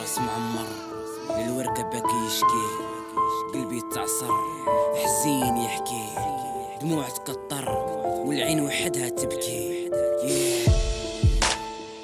راس معمر للورقة باكي يشكي، قلبي تعصر حزين يحكي، دموع تقطر والعين وحدها تبكي.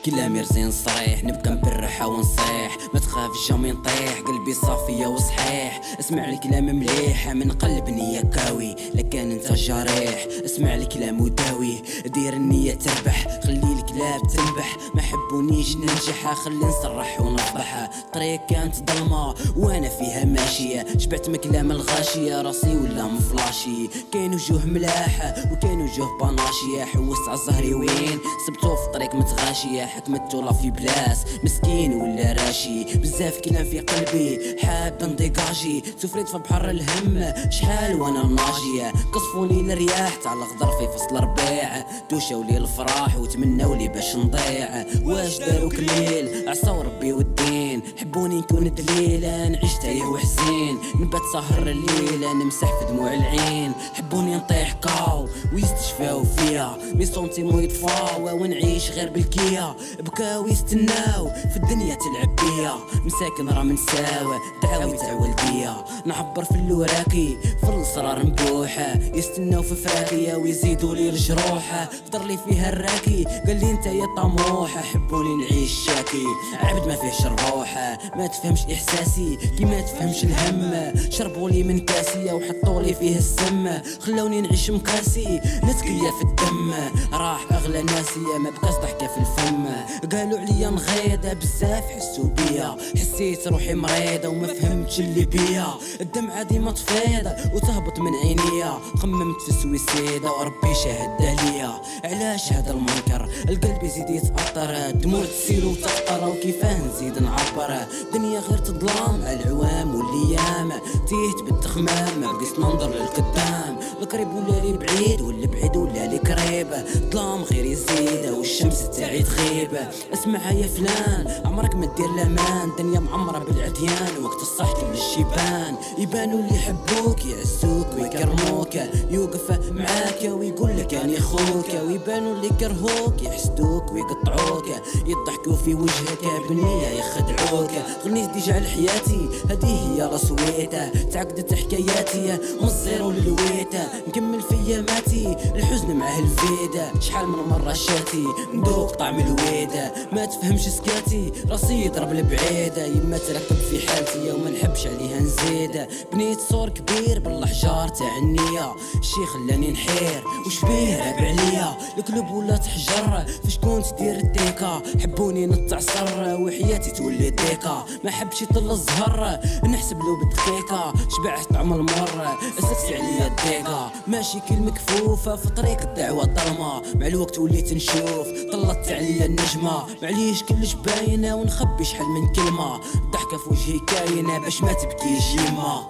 كلامي رزين صريح، نبقى نبرح ونصيح، ما تخافش جامي نطيح، قلبي صافية وصحيح. اسمع الكلام مليح من قلب نية كاوي، لكان انت جريح اسمع الكلام وداوي، دير النية تربح، خلي الكلاب تنبح. ما حبونيش ننجح، خلي نصرح ونفضح. طريق كانت ظلمة وانا فيها ماشية، شبعت من كلام الغاشية، راسي ولا مفلاشي. كاين وجوه ملاحة وكاين وجوه باناشية، حوست عالزهري وين سبتو في طريق متغاشية، حكمتو لا في بلاس مسكين ولا راشي. بزاف كلام في قلبي حاب نديكاجي، سفريت في بحر الهم شحال وانا ناجية. قصفوني الرياح تاع الخضر في فصل ربيع، دوشاولي الفراح وتمناولي باش نضيع. واش داروك الليل عصاو ربي والدين، حبوني نكون دليلة نعيش تايه وحزين، نبات سهر الليلة نمسح في دموع العين. حبوني نطيح كاو ويستشفاو فيا، مي سونتيمو يطفاو ونعيش غير بالكيا. بكاو يستناو في الدنيا تلعب بيا، مساكن راه منساوى دعاوي تاع والديا. نعبر في اللوراكي في الاسرار نبوحه، يستناو في فراكية ويزيدوا لي الجروحه. فضر لي فيها الراكي قال لي انت يا طموحه، حبوني نعيش شاكي عبد ما فيهش الروحه. ما تفهمش احساسي كي ما تفهمش الهم، شربوا لي من كاسيه وحطوا لي فيه السم، خلوني نعيش مكاسي نتكيا في الدم. راح اغلى ناسيه ما بقاش ضحكه في الفم، قالوا عليا نغيضة بزاف حسوا بيا، حسيت روحي مريضة وما فهمتش اللي بيا. الدمعة ديما تفيض وتهبط من عينيا، خممت في السويسيدة وربي شاهد ليا. علاش هذا المنكر القلب يزيد يتأطر، دموع تسيل وتقطر وكيفاه نزيد نعبر. دنيا غير تظلام على العوام والايام، تيهت بالتخمام ما بقيت ننظر للقدام. القريب ولا لي بعيد واللي بعيد ولا لي قريب، ظلام غير يزيد والشمس تاعي تغيب. اسمع يا فلان عمرك ما دير الامان، دنيا معمرة بالعديان وقت الصح كل الشيبان. يبانوا اللي يحبوك يعزوك ويكرموك، يوقف معاك ويقول لك اني خوك. ويبانوا اللي كرهوك يحسدوك ويقطعوك، يضحكوا في وجهك بالنية يخدعوك. غنيت ديجا على حياتي هذه هي رسويته، تعقدت حكاياتي من الزيرو للويته. نكمل في اياماتي الحزن معاه الفيدة، شحال من مرة شاتي ندوق طعم الويدة. ما تفهمش سكاتي راسي يضرب البعيدة، يما تركب في حالتي وما نحبش عليها نزيدة. بنيت صور كبير بالحجار تاع النية، شي خلاني نحير وش بيه راب عليا. القلوب ولات حجر فشكون تدير الديكا، حبوني نتعصر وحياتي تولي ديكا. ما حبش يطل الزهر نحسب له بالدقيقة، شبعت طعم المر اسكسي عليا الديكا. ماشي كل مكفوفة في طريق الدعوة ظلمة، مع الوقت وليت نشوف طلت عليا النجمة. معليش كلش باينة ونخبي شحال من كلمة، ضحكة في وجهي كاينة باش ما تبكيش يما.